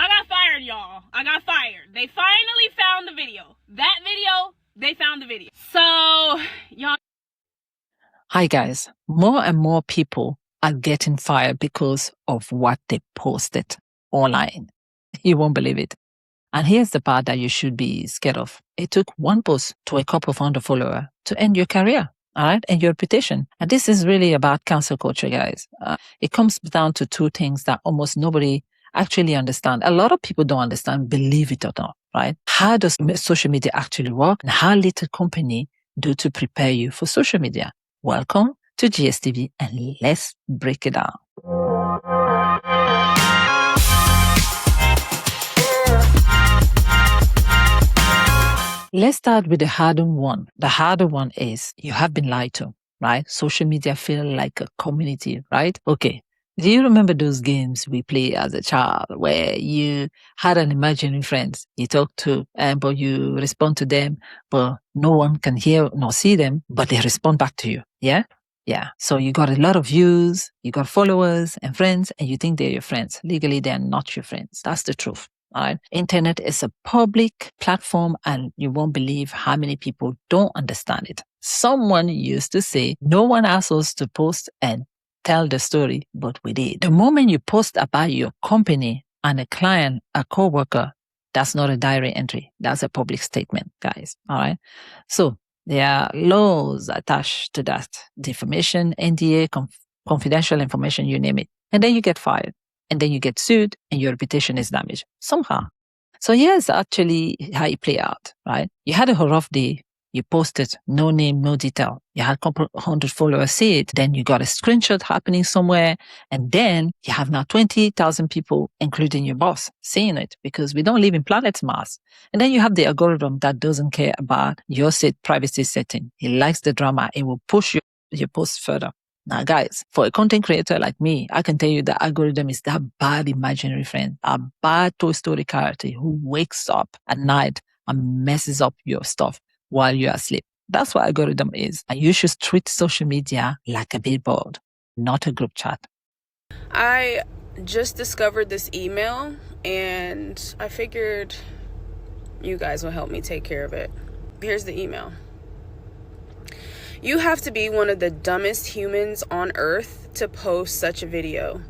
I got fired, y'all. I got fired. They finally found the video. That video, they found the video. So, y'all. Hi, guys. More and more people are getting fired because of what they posted online. You won't believe it. And here's the part that you should be scared of. It took one post to a couple of hundred followers to end your career, all right, and your reputation. And this is really about cancel culture, guys. It comes down to two things that almost nobody actually understand. A lot of people don't understand, believe it or not, right? How does social media actually work, and how little company do to prepare you for social media? Welcome to GSTV, and let's break it down. Let's start with the harder one. The harder one is you have been lied to, right? Social media feel like a community, right? Okay. Do you remember those games we play as a child where you had an imaginary friend you talk to, but you respond to them, but no one can hear nor see them, but they respond back to you? Yeah? Yeah. So you got a lot of views, you got followers and friends, and you think they're your friends. Legally, they're not your friends. That's the truth. All right. Internet is a public platform, and you won't believe how many people don't understand it. Someone used to say, no one asks us to post and tell the story, but we did. The moment you post about your company and a client, a coworker, that's not a diary entry. That's a public statement, guys. All right. So there are laws attached to that. Defamation, NDA, confidential information, you name it. And then you get fired. And then you get sued and your reputation is damaged somehow. So here's actually how it play out, right? You had a rough day. You posted no name, no detail. You had a couple hundred followers see it. Then you got a screenshot happening somewhere. And then you have now 20,000 people, including your boss, seeing it, because we don't live in planet Mars. And then you have the algorithm that doesn't care about your privacy setting. It likes the drama. It will push your post further. Now, guys, for a content creator like me, I can tell you the algorithm is that bad imaginary friend, a bad Toy Story character who wakes up at night and messes up your stuff while you're asleep. That's what algorithm is. And you should treat social media like a billboard, not a group chat. I just discovered this email, and I figured you guys will help me take care of it. Here's the email. You have to be one of the dumbest humans on earth to post such a video.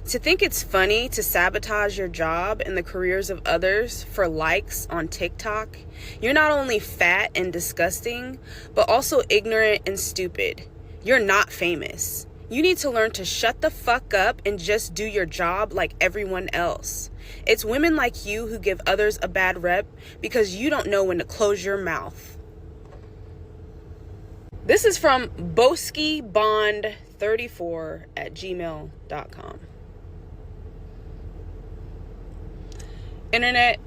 To think it's funny to sabotage your job and the careers of others for likes on TikTok. You're not only fat and disgusting, but also ignorant and stupid. You're not famous. You need to learn to shut the fuck up and just do your job like everyone else. It's women like you who give others a bad rep because you don't know when to close your mouth. This is from boskybond34@gmail.com. Internet.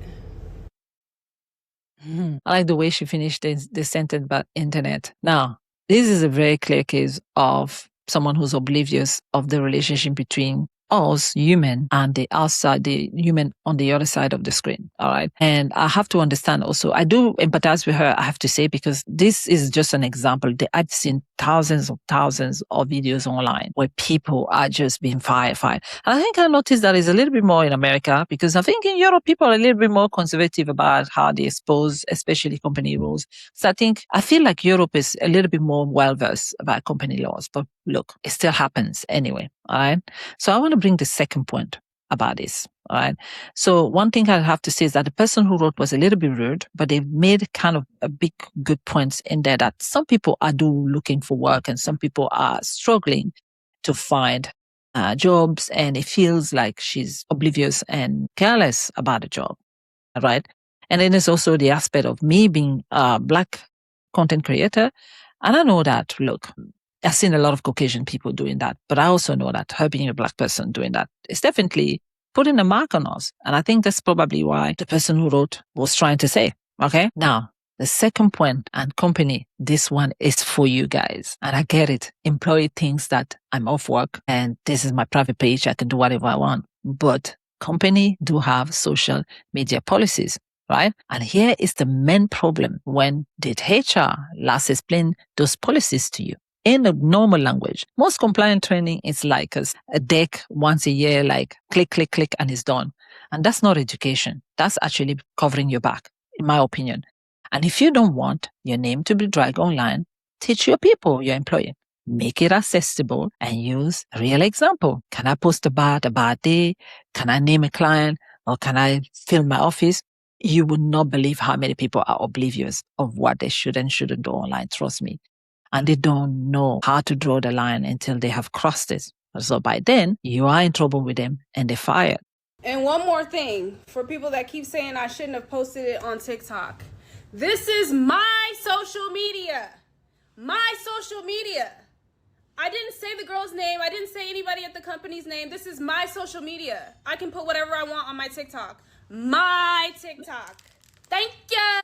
I like the way she finished this sentence about internet. Now, this is a very clear case of someone who's oblivious of the relationship between us, human, and the outside, the human on the other side of the screen. All right. And I have to understand also, I do empathize with her, I have to say, because this is just an example. I've seen thousands of videos online where people are just being fired. And I think I noticed that is a little bit more in America, because I think in Europe, people are a little bit more conservative about how they expose, especially company rules. So I feel like Europe is a little bit more well-versed about company laws, but look, it still happens anyway. All right. So I want to bring the second point about this. All right. So one thing I have to say is that the person who wrote was a little bit rude, but they made kind of a big good points in there that some people are looking for work and some people are struggling to find jobs, and it feels like she's oblivious and careless about the job. All right. And then there's also the aspect of me being a Black content creator. And I know that, look, I've seen a lot of Caucasian people doing that, but I also know that her being a Black person doing that is definitely putting a mark on us. And I think that's probably why the person who wrote was trying to say. Okay. Now, the second point, and company, this one is for you guys. And I get it. Employee thinks that I'm off work and this is my private page. I can do whatever I want. But company do have social media policies, right? And here is the main problem. When did HR last explain those policies to you? In a normal language, most compliance training is like a deck once a year, like click, click, click, and it's done. And that's not education. That's actually covering your back, in my opinion. And if you don't want your name to be dragged online, teach your people you're employing. Make it accessible and use a real example. Can I post about a bad day? Can I name a client? Or can I film my office? You would not believe how many people are oblivious of what they should and shouldn't do online. Trust me. And they don't know how to draw the line until they have crossed it. So by then, you are in trouble with them and they're fired. And one more thing for people that keep saying I shouldn't have posted it on TikTok. This is my social media. My social media. I didn't say the girl's name. I didn't say anybody at the company's name. This is my social media. I can put whatever I want on my TikTok. My TikTok. Thank you.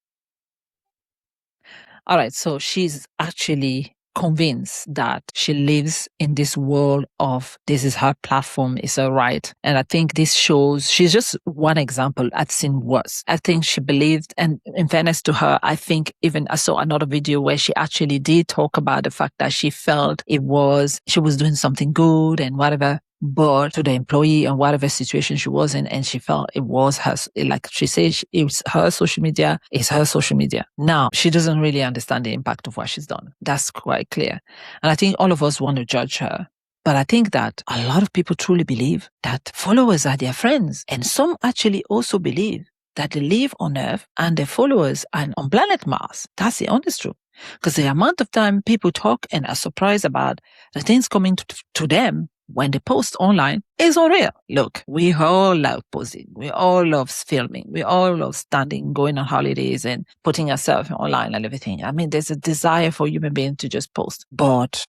All right, so she's actually convinced that she lives in this world of this is her platform, is her right. And I think this shows she's just one example. I've seen worse. I think she believed, and in fairness to her, I think even I saw another video where she actually did talk about the fact that she felt she was doing something good and whatever, but to the employee and whatever situation she was in, and she felt it was her, like she says, it's her social media, it's her social media. Now, she doesn't really understand the impact of what she's done. That's quite clear. And I think all of us want to judge her. But I think that a lot of people truly believe that followers are their friends. And some actually also believe that they live on Earth and their followers are on planet Mars. That's the honest truth. Because the amount of time people talk and are surprised about the things coming to them when they post online is unreal. Look, we all love posting. We all love filming. We all love standing, going on holidays and putting ourselves online and everything. I mean, there's a desire for human beings to just post. But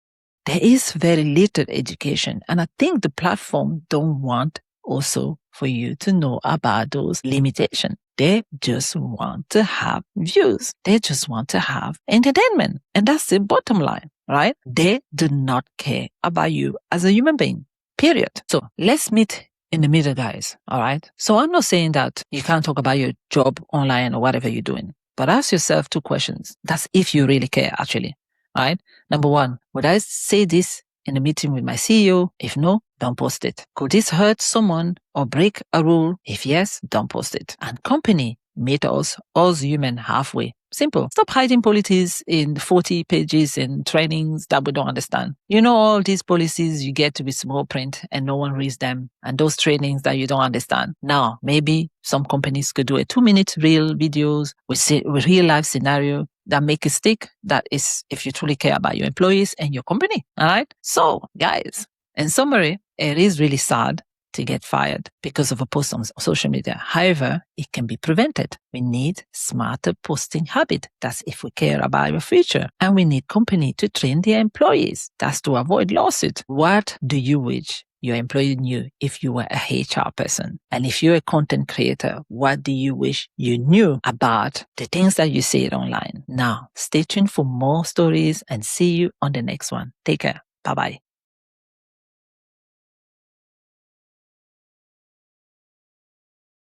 there is very little education. And I think the platform don't want also for you to know about those limitations. They just want to have views. They just want to have entertainment. And that's the bottom line, right? They do not care about you as a human being, period. So let's meet in the middle, guys. All right. So I'm not saying that you can't talk about your job online or whatever you're doing, but ask yourself 2 questions. That's if you really care, actually. All right. Number 1, would I say this in a meeting with my CEO? If no, don't post it. Could this hurt someone or break a rule? If yes, don't post it. And company, meet us human halfway. Simple. Stop hiding policies in 40 pages and trainings that we don't understand. You know, all these policies you get to be small print and no one reads them. And those trainings that you don't understand. Now, maybe some companies could do a 2-minute real videos with real life scenario that make it stick. That is if you truly care about your employees and your company. All right. So guys, in summary, it is really sad to get fired because of a post on social media. However, it can be prevented. We need smarter posting habit. That's if we care about your future. And we need company to train their employees. That's to avoid lawsuit. What do you wish your employee knew if you were a HR person? And if you're a content creator, what do you wish you knew about the things that you say online? Now, stay tuned for more stories and see you on the next one. Take care. Bye-bye.